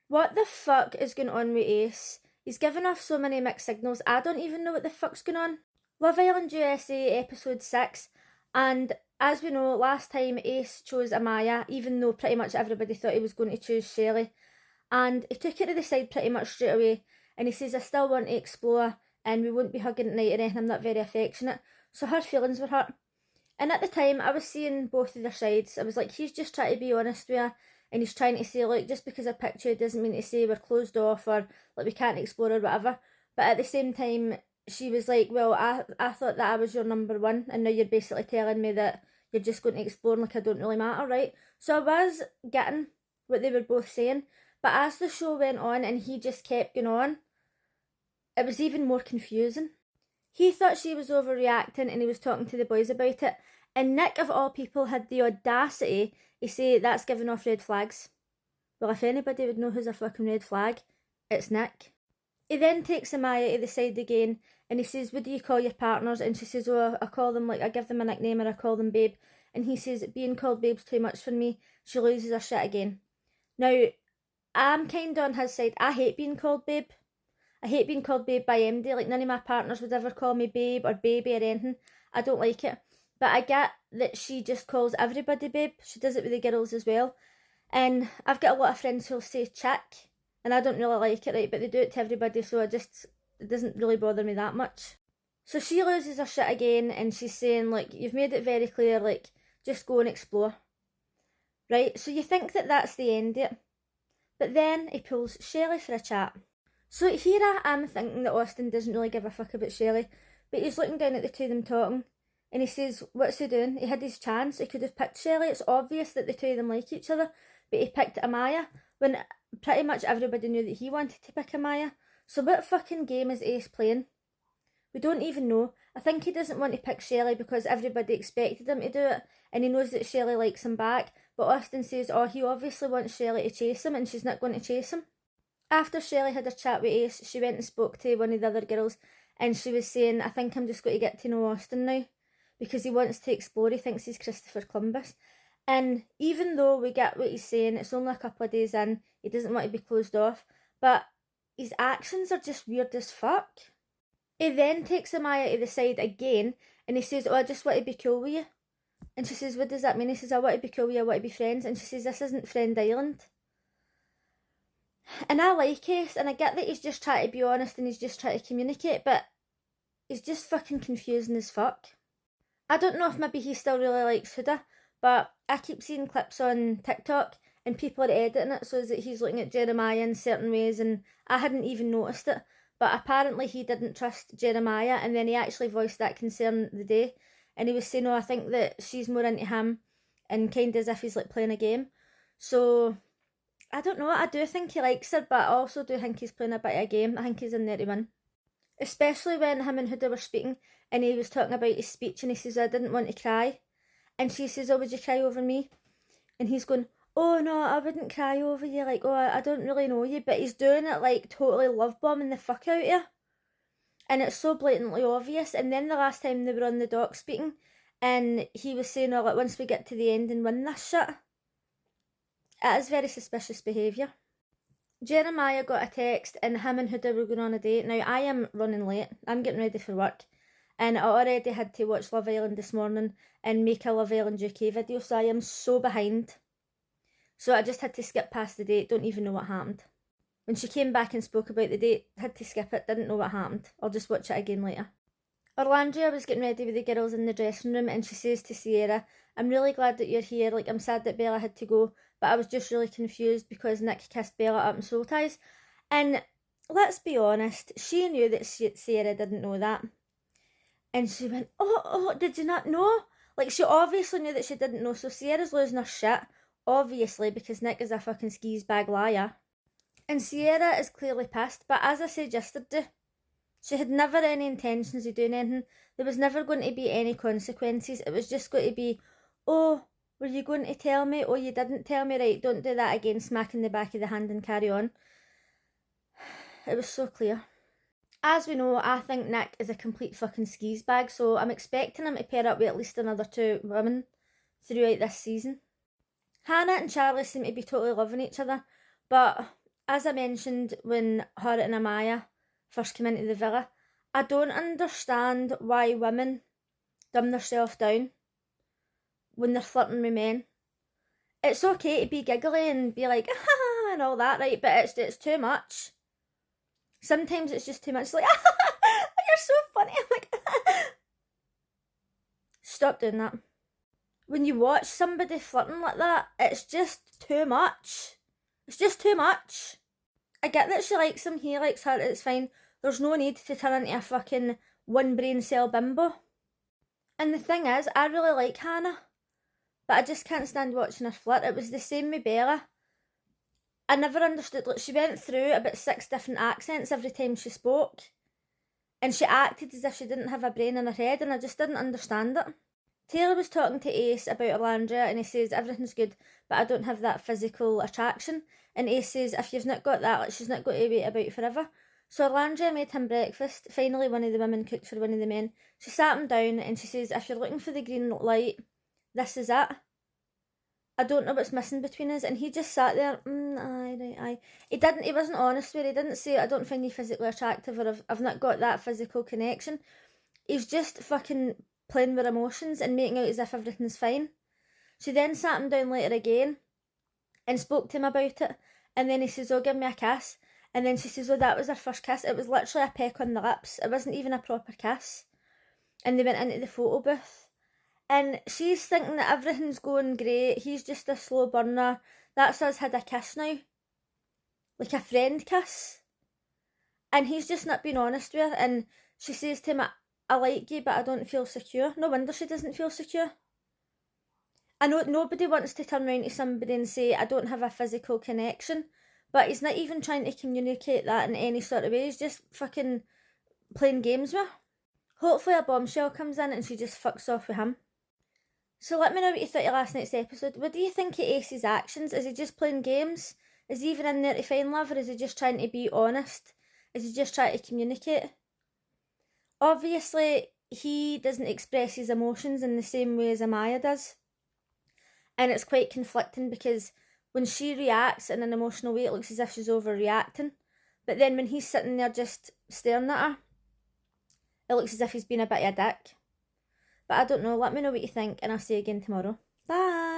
What the fuck is going on with Ace? He's given off so many mixed signals, I don't even know what the fuck's going on. Love Island USA episode 6, and as we know, last time Ace chose Amaya, even though pretty much everybody thought he was going to choose Shelley. And he took it to the side pretty much straight away, and he says, I still want to explore, and we won't be hugging at night or anything, I'm not very affectionate. So her feelings were hurt. And at the time, I was seeing both of their sides. I was like, he's just trying to be honest with her, and he's trying to say, look, just because I picked you doesn't mean to say we're closed off or like we can't explore or whatever. But at the same time, she was like, well, I thought that I was your number one, and now you're basically telling me that you're just going to explore like I don't really matter, right? So I was getting what they were both saying, but as the show went on and he just kept going on, it was even more confusing. He thought she was overreacting and he was talking to the boys about it, and Nick, of all people, had the audacity to say that's giving off red flags. Well, if anybody would know who's a fucking red flag, it's Nick. He then takes Amaya to the side again and he says, what do you call your partners? And she says, oh, I call them, like, I give them a nickname or I call them babe. And he says, being called babe's too much for me. She loses her shit again. Now, I'm kind of on his side. I hate being called babe. I hate being called babe by MD. Like, none of my partners would ever call me babe or baby or anything. I don't like it. But I get that she just calls everybody babe. She does it with the girls as well. And I've got a lot of friends who'll say chick, and I don't really like it, right? But they do it to everybody, so it doesn't really bother me that much. So she loses her shit again, and she's saying, like, you've made it very clear, like, just go and explore. Right? So you think that that's the end of it. But then he pulls Shelley for a chat. So here I am thinking that Austin doesn't really give a fuck about Shelley, but he's looking down at the two of them talking, and he says, what's he doing? He had his chance. He could have picked Shelley. It's obvious that the two of them like each other, but he picked Amaya when pretty much everybody knew that he wanted to pick Amaya. So what fucking game is Ace playing? We don't even know. I think he doesn't want to pick Shelley because everybody expected him to do it, and he knows that Shelley likes him back, but Austin says, oh, he obviously wants Shelley to chase him, and she's not going to chase him. After Shelley had a chat with Ace, she went and spoke to one of the other girls, and she was saying, I think I'm just going to get to know Austin now, because he wants to explore. He thinks he's Christopher Columbus. And even though we get what he's saying, it's only a couple of days in, he doesn't want to be closed off, but his actions are just weird as fuck. He then takes Amaya to the side again, and he says, oh, I just want to be cool with you. And she says, what does that mean? He says, I want to be cool with you, I want to be friends. And she says, this isn't Friend Island. And I like Ace, and I get that he's just trying to be honest and he's just trying to communicate, but he's just fucking confusing as fuck. I don't know if maybe he still really likes Huda, but I keep seeing clips on TikTok and people are editing it so that he's looking at Jeremiah in certain ways, and I hadn't even noticed it. But apparently he didn't trust Jeremiah, and then he actually voiced that concern the day, and he was saying, oh, I think that she's more into him, and kind of as if he's like playing a game. So I don't know, I do think he likes her, but I also do think he's playing a bit of a game. I think he's in there to win. Especially when him and Huda were speaking, and he was talking about his speech, and he says, I didn't want to cry. And she says, oh, would you cry over me? And he's going, oh no, I wouldn't cry over you, like, oh, I don't really know you, but he's doing it like totally love bombing the fuck out of you. And it's so blatantly obvious. And then the last time they were on the dock speaking, and he was saying, oh, like, once we get to the end and win this shit. It is very suspicious behaviour. Jeremiah got a text and him and Huda were going on a date. Now, I am running late. I'm getting ready for work. And I already had to watch Love Island this morning and make a Love Island UK video, so I am so behind. So I just had to skip past the date, don't even know what happened. When she came back and spoke about the date, had to skip it, didn't know what happened. I'll just watch it again later. Orlandria was getting ready with the girls in the dressing room, and she says to Sierra, I'm really glad that you're here, like, I'm sad that Bella had to go, but I was just really confused because Nick kissed Bella up in Soul Ties. And let's be honest, she knew that Sierra didn't know that. And she went, oh, did you not know? Like, she obviously knew that she didn't know, so Sierra's losing her shit, obviously, because Nick is a fucking skis bag liar. And Sierra is clearly pissed, but as I said yesterday, she had never any intentions of doing anything. There was never going to be any consequences. It was just going to be, oh, were you going to tell me? Oh, you didn't tell me, right, don't do that again, smacking the back of the hand and carry on. It was so clear. As we know, I think Nick is a complete fucking skis bag, so I'm expecting him to pair up with at least another two women throughout this season. Hannah and Charlie seem to be totally loving each other, but as I mentioned when her and Amaya first came into the villa, I don't understand why women dumb themselves down when they're flirting with men. It's okay to be giggly and be like, ah, and all that, right? But it's too much. Sometimes it's just too much. It's like, you're so funny. I'm like, stop doing that. When you watch somebody flirting like that, it's just too much. It's just too much. I get that she likes him, he likes her, it's fine. There's no need to turn into a fucking one brain cell bimbo. And the thing is, I really like Hannah, but I just can't stand watching her flirt. It was the same with Bella. I never understood, like, she went through about 6 different accents every time she spoke, and she acted as if she didn't have a brain in her head, and I just didn't understand it. Taylor was talking to Ace about Alandria, and he says, everything's good, but I don't have that physical attraction. And Ace says, if you've not got that, like, she's not going to wait about forever. So Alandria made him breakfast. Finally, one of the women cooked for one of the men. She sat him down, and she says, if you're looking for the green light, this is it. I don't know what's missing between us. And he just sat there, aye. He wasn't honest with her. He didn't say, I don't find you physically attractive, or I've not got that physical connection. He's just fucking playing with emotions and making out as if everything's fine. She then sat him down later again and spoke to him about it, and then he says, oh, give me a kiss. And then she says, oh, that was their first kiss. It was literally a peck on the lips. It wasn't even a proper kiss. And they went into the photo booth, and she's thinking that everything's going great, he's just a slow burner, that's us had a kiss now, like a friend kiss, and he's just not being honest with her. And she says to him, I like you, but I don't feel secure. No wonder she doesn't feel secure. I know nobody wants to turn around to somebody and say, I don't have a physical connection, but he's not even trying to communicate that in any sort of way. He's just fucking playing games with her. Hopefully a bombshell comes in and she just fucks off with him. So let me know what you thought of last night's episode. What do you think of Ace's actions? Is he just playing games? Is he even in there to find love, or is he just trying to be honest? Is he just trying to communicate? Obviously, he doesn't express his emotions in the same way as Amaya does. And it's quite conflicting, because when she reacts in an emotional way, it looks as if she's overreacting. But then when he's sitting there just staring at her, it looks as if he's been a bit of a dick. But I don't know, let me know what you think, and I'll see you again tomorrow. Bye!